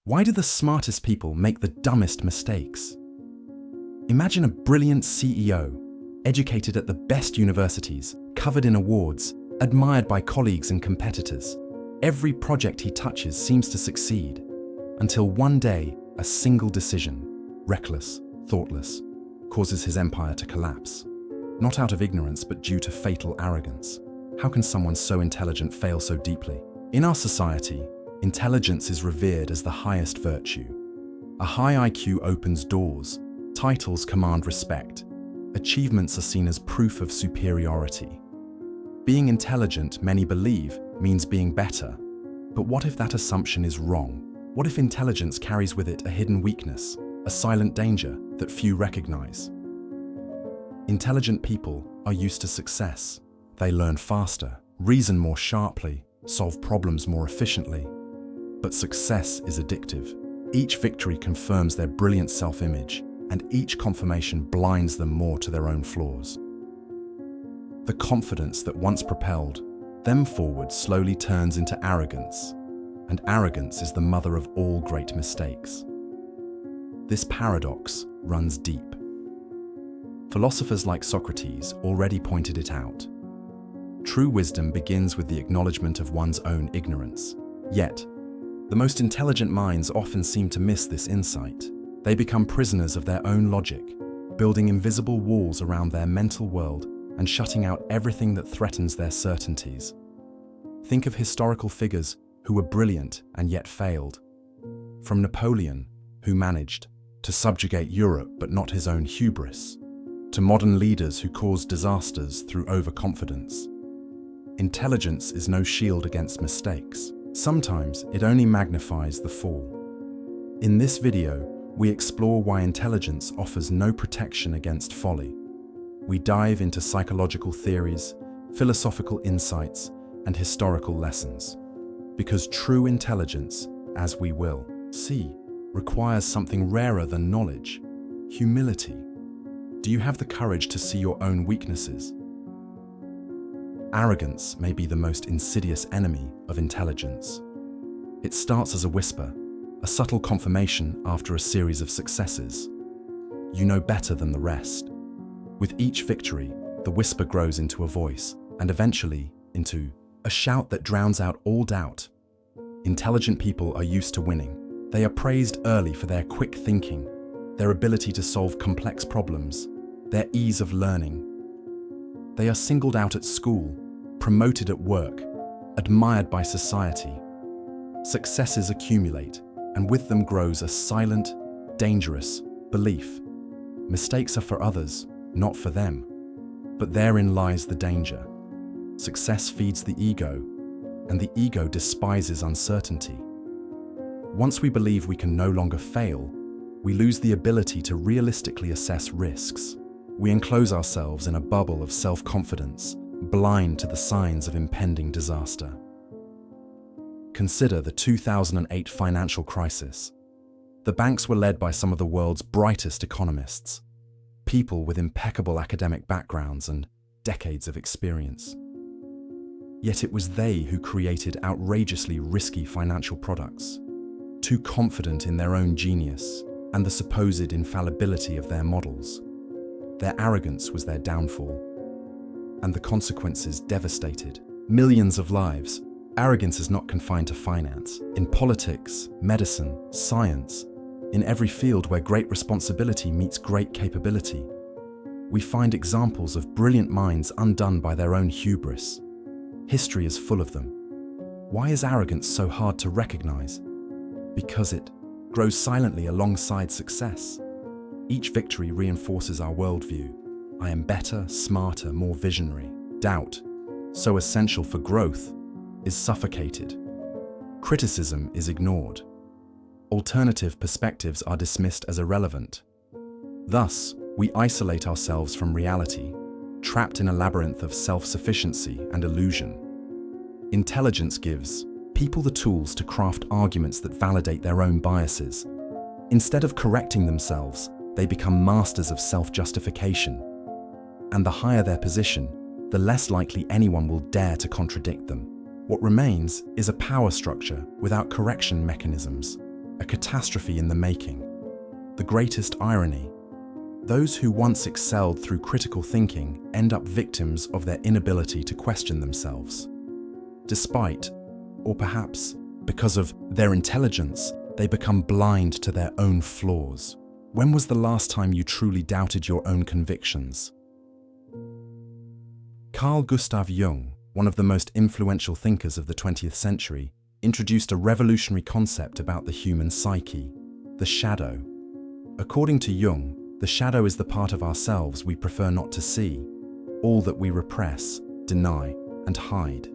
Why do the smartest people make the dumbest mistakes? Imagine a brilliant CEO, educated at the best universities, covered in awards, admired by colleagues and competitors. Every project he touches seems to succeed, until one day, a single decision, reckless, thoughtless, causes his empire to collapse. Not out of ignorance, but due to fatal arrogance. How can someone so intelligent fail so deeply? In our society, intelligence is revered as the highest virtue. A high IQ opens doors, titles command respect, achievements are seen as proof of superiority. Being intelligent, many believe, means being better. But what if that assumption is wrong? What if intelligence carries with it a hidden weakness, a silent danger that few recognize? Intelligent people are used to success. They learn faster, reason more sharply, solve problems more efficiently. But success is addictive. Each victory confirms their brilliant self-image, and each confirmation blinds them more to their own flaws. The confidence that once propelled them forward slowly turns into arrogance, and arrogance is the mother of all great mistakes. This paradox runs deep. Philosophers like Socrates already pointed it out. True wisdom begins with the acknowledgement of one's own ignorance. Yet, the most intelligent minds often seem to miss this insight. They become prisoners of their own logic, building invisible walls around their mental world and shutting out everything that threatens their certainties. Think of historical figures who were brilliant and yet failed. From Napoleon, who managed to subjugate Europe but not his own hubris, to modern leaders who caused disasters through overconfidence. Intelligence is no shield against mistakes. Sometimes it only magnifies the fall. In this video, we explore why intelligence offers no protection against folly. We dive into psychological theories, philosophical insights, and historical lessons. Because true intelligence, as we will see, requires something rarer than knowledge: humility. Do you have the courage to see your own weaknesses? Arrogance may be the most insidious enemy of intelligence. It starts as a whisper, a subtle confirmation after a series of successes. You know better than the rest. With each victory, the whisper grows into a voice, and eventually into a shout that drowns out all doubt. Intelligent people are used to winning. They are praised early for their quick thinking, their ability to solve complex problems, their ease of learning. They are singled out at school, promoted at work, admired by society. Successes accumulate, and with them grows a silent, dangerous belief. Mistakes are for others, not for them. But therein lies the danger. Success feeds the ego, and the ego despises uncertainty. Once we believe we can no longer fail, we lose the ability to realistically assess risks. We enclose ourselves in a bubble of self-confidence, blind to the signs of impending disaster. Consider the 2008 financial crisis. The banks were led by some of the world's brightest economists, people with impeccable academic backgrounds and decades of experience. Yet it was they who created outrageously risky financial products, too confident in their own genius and the supposed infallibility of their models. Their arrogance was their downfall, and the consequences devastated millions of lives. Arrogance is not confined to finance. In politics, medicine, science, in every field where great responsibility meets great capability, we find examples of brilliant minds undone by their own hubris. History is full of them. Why is arrogance so hard to recognize? Because it grows silently alongside success. Each victory reinforces our worldview. I am better, smarter, more visionary. Doubt, so essential for growth, is suffocated. Criticism is ignored. Alternative perspectives are dismissed as irrelevant. Thus, we isolate ourselves from reality, trapped in a labyrinth of self-sufficiency and illusion. Intelligence gives people the tools to craft arguments that validate their own biases. Instead of correcting themselves, they become masters of self-justification. And the higher their position, the less likely anyone will dare to contradict them. What remains is a power structure without correction mechanisms, a catastrophe in the making. The greatest irony: those who once excelled through critical thinking end up victims of their inability to question themselves. Despite, or perhaps because of, their intelligence, they become blind to their own flaws. When was the last time you truly doubted your own convictions? Carl Gustav Jung, one of the most influential thinkers of the 20th century, introduced a revolutionary concept about the human psyche: the shadow. According to Jung, the shadow is the part of ourselves we prefer not to see, all that we repress, deny, and hide.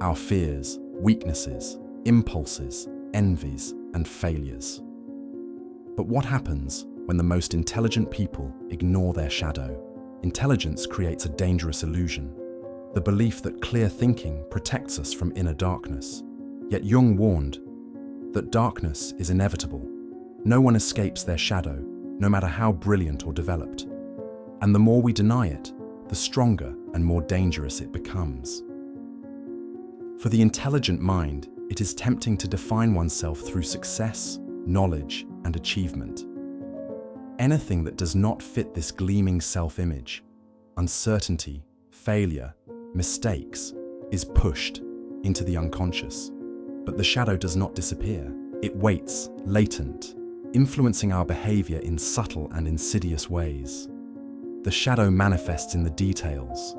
Our fears, weaknesses, impulses, envies, and failures. But what happens when the most intelligent people ignore their shadow? Intelligence creates a dangerous illusion: the belief that clear thinking protects us from inner darkness. Yet Jung warned that darkness is inevitable. No one escapes their shadow, no matter how brilliant or developed. And the more we deny it, the stronger and more dangerous it becomes. For the intelligent mind, it is tempting to define oneself through success, knowledge, and achievement. Anything that does not fit this gleaming self-image, uncertainty, failure, mistakes, is pushed into the unconscious. But the shadow does not disappear. It waits, latent, influencing our behavior in subtle and insidious ways. The shadow manifests in the details: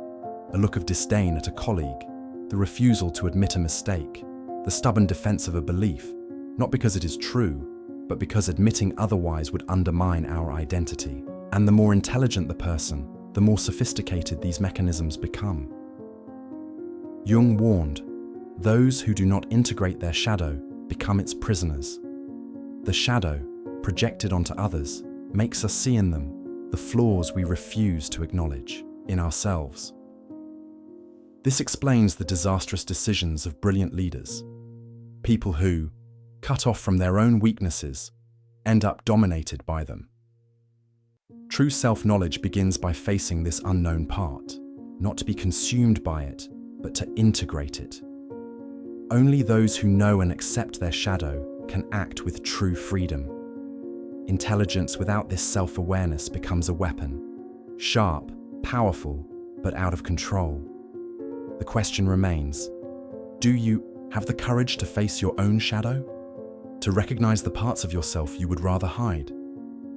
a look of disdain at a colleague, the refusal to admit a mistake, the stubborn defense of a belief, not because it is true, but because admitting otherwise would undermine our identity. And the more intelligent the person, the more sophisticated these mechanisms become. Jung warned, those who do not integrate their shadow become its prisoners. The shadow, projected onto others, makes us see in them the flaws we refuse to acknowledge in ourselves. This explains the disastrous decisions of brilliant leaders. People who, cut off from their own weaknesses, end up dominated by them. True self-knowledge begins by facing this unknown part, not to be consumed by it, but to integrate it. Only those who know and accept their shadow can act with true freedom. Intelligence without this self-awareness becomes a weapon, sharp, powerful, but out of control. The question remains, do you have the courage to face your own shadow? To recognize the parts of yourself you would rather hide?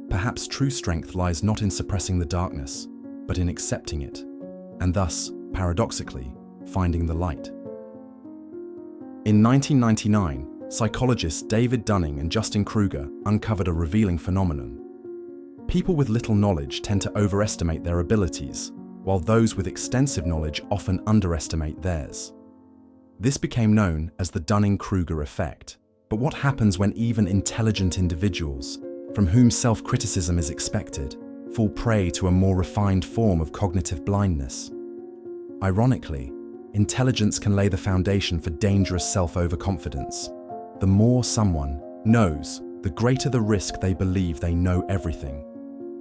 Perhaps true strength lies not in suppressing the darkness, but in accepting it, and thus, paradoxically, finding the light. In 1999, psychologists David Dunning and Dunning-Kruger uncovered a revealing phenomenon. People with little knowledge tend to overestimate their abilities, while those with extensive knowledge often underestimate theirs. This became known as the Dunning-Kruger effect. But what happens when even intelligent individuals, from whom self-criticism is expected, fall prey to a more refined form of cognitive blindness? Ironically, intelligence can lay the foundation for dangerous self-overconfidence. The more someone knows, the greater the risk they believe they know everything.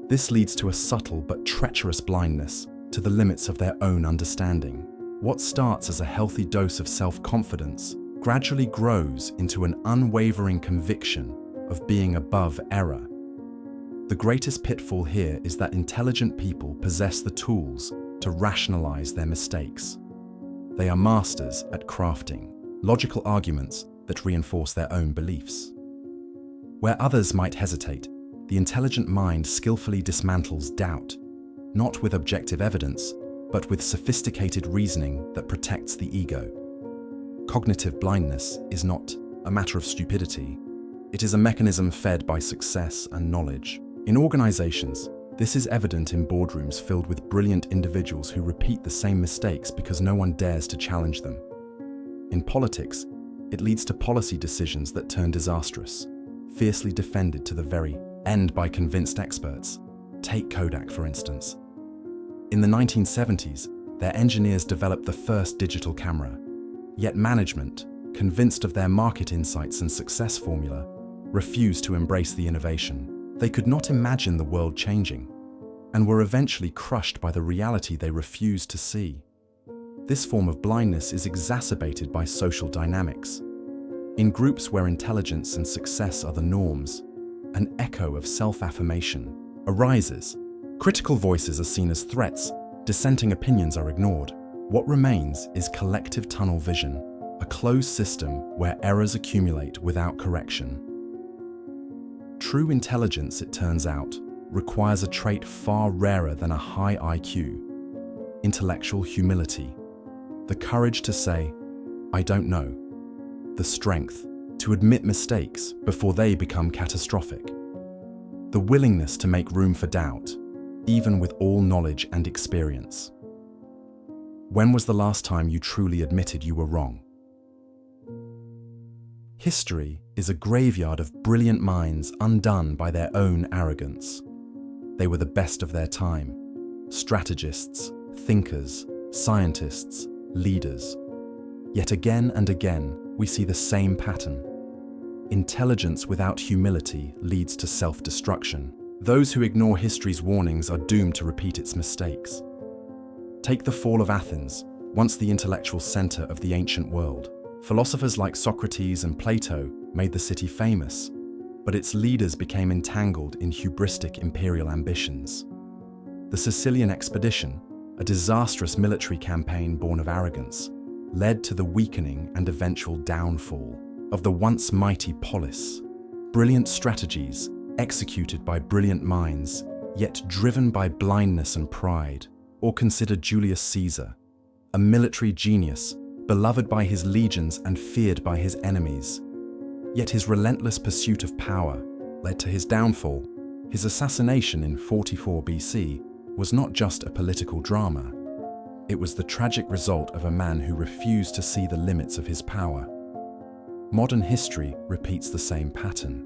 This leads to a subtle but treacherous blindness to the limits of their own understanding. What starts as a healthy dose of self-confidence gradually grows into an unwavering conviction of being above error. The greatest pitfall here is that intelligent people possess the tools to rationalize their mistakes. They are masters at crafting logical arguments that reinforce their own beliefs. Where others might hesitate, the intelligent mind skillfully dismantles doubt, not with objective evidence, but with sophisticated reasoning that protects the ego. Cognitive blindness is not a matter of stupidity. It is a mechanism fed by success and knowledge. In organizations, this is evident in boardrooms filled with brilliant individuals who repeat the same mistakes because no one dares to challenge them. In politics, it leads to policy decisions that turn disastrous, fiercely defended to the very end by convinced experts. Take Kodak, for instance. In the 1970s, their engineers developed the first digital camera. Yet management, convinced of their market insights and success formula, refused to embrace the innovation. They could not imagine the world changing, and were eventually crushed by the reality they refused to see. This form of blindness is exacerbated by social dynamics. In groups where intelligence and success are the norms, an echo of self-affirmation arises. Critical voices are seen as threats, dissenting opinions are ignored. What remains is collective tunnel vision, a closed system where errors accumulate without correction. True intelligence, it turns out, requires a trait far rarer than a high IQ: intellectual humility. The courage to say, "I don't know." The strength to admit mistakes before they become catastrophic. The willingness to make room for doubt, even with all knowledge and experience. When was the last time you truly admitted you were wrong? History is a graveyard of brilliant minds undone by their own arrogance. They were the best of their time: strategists, thinkers, scientists, leaders. Yet again and again, we see the same pattern. Intelligence without humility leads to self-destruction. Those who ignore history's warnings are doomed to repeat its mistakes. Take the fall of Athens, once the intellectual center of the ancient world. Philosophers like Socrates and Plato made the city famous, but its leaders became entangled in hubristic imperial ambitions. The Sicilian expedition, a disastrous military campaign born of arrogance, led to the weakening and eventual downfall of the once mighty polis. Brilliant strategies, executed by brilliant minds, yet driven by blindness and pride. Or consider Julius Caesar, a military genius, beloved by his legions and feared by his enemies. Yet his relentless pursuit of power led to his downfall. His assassination in 44 BC was not just a political drama. It was the tragic result of a man who refused to see the limits of his power. Modern history repeats the same pattern.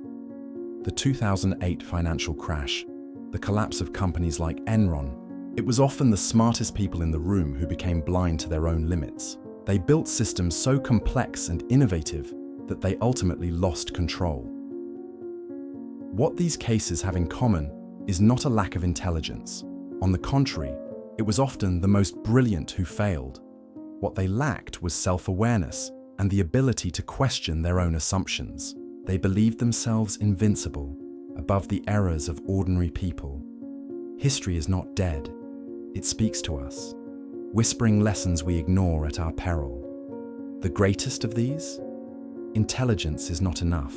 The 2008 financial crash, the collapse of companies like Enron. It was often the smartest people in the room who became blind to their own limits. They built systems so complex and innovative that they ultimately lost control. What these cases have in common is not a lack of intelligence. On the contrary, it was often the most brilliant who failed. What they lacked was self-awareness and the ability to question their own assumptions. They believed themselves invincible, above the errors of ordinary people. History is not dead. It speaks to us, whispering lessons we ignore at our peril. The greatest of these? Intelligence is not enough.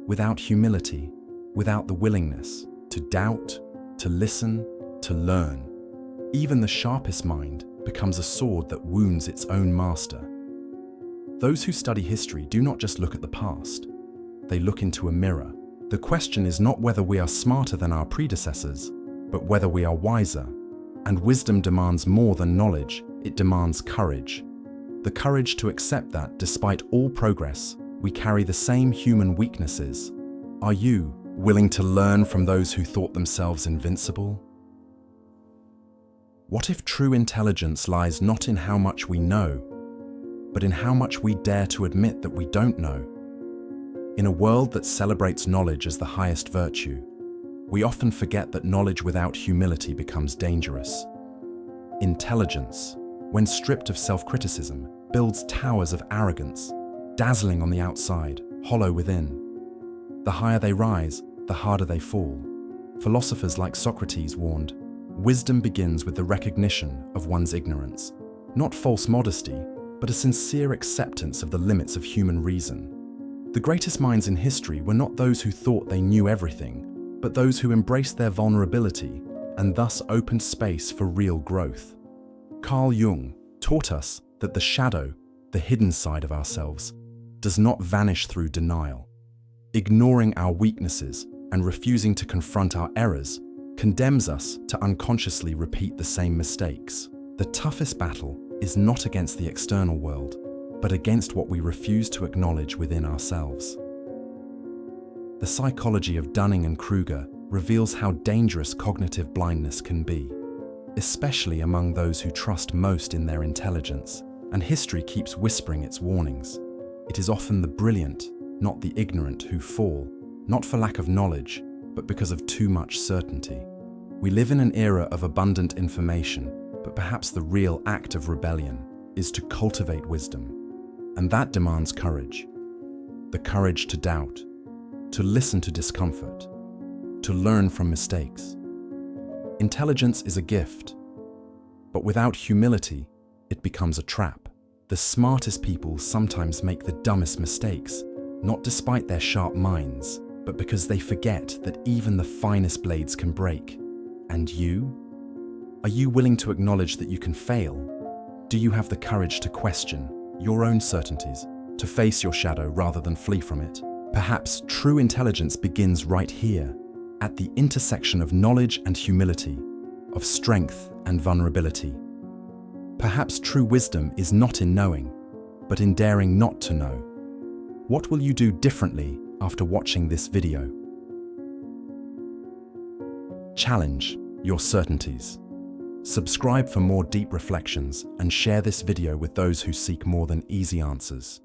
Without humility, without the willingness to doubt, to listen, to learn, even the sharpest mind becomes a sword that wounds its own master. Those who study history do not just look at the past. They look into a mirror. The question is not whether we are smarter than our predecessors, but whether we are wiser. And wisdom demands more than knowledge, it demands courage. The courage to accept that, despite all progress, we carry the same human weaknesses. Are you willing to learn from those who thought themselves invincible? What if true intelligence lies not in how much we know, but in how much we dare to admit that we don't know? In a world that celebrates knowledge as the highest virtue, we often forget that knowledge without humility becomes dangerous. Intelligence, when stripped of self-criticism, builds towers of arrogance, dazzling on the outside, hollow within. The higher they rise, the harder they fall. Philosophers like Socrates warned, wisdom begins with the recognition of one's ignorance. Not false modesty, but a sincere acceptance of the limits of human reason. The greatest minds in history were not those who thought they knew everything, but those who embraced their vulnerability and thus opened space for real growth. Carl Jung taught us that the shadow, the hidden side of ourselves, does not vanish through denial. Ignoring our weaknesses and refusing to confront our errors condemns us to unconsciously repeat the same mistakes. The toughest battle is not against the external world, but against what we refuse to acknowledge within ourselves. The psychology of Dunning-Kruger reveals how dangerous cognitive blindness can be, especially among those who trust most in their intelligence, and history keeps whispering its warnings. It is often the brilliant, not the ignorant, who fall, not for lack of knowledge, but because of too much certainty. We live in an era of abundant information, but perhaps the real act of rebellion is to cultivate wisdom, and that demands courage. the courage to doubt, to listen to discomfort, to learn from mistakes. Intelligence is a gift, but without humility, it becomes a trap. The smartest people sometimes make the dumbest mistakes, not despite their sharp minds, but because they forget that even the finest blades can break. And you? Are you willing to acknowledge that you can fail? Do you have the courage to question your own certainties, to face your shadow rather than flee from it? Perhaps true intelligence begins right here, at the intersection of knowledge and humility, of strength and vulnerability. Perhaps true wisdom is not in knowing, but in daring not to know. What will you do differently after watching this video? Challenge your certainties. Subscribe for more deep reflections and share this video with those who seek more than easy answers.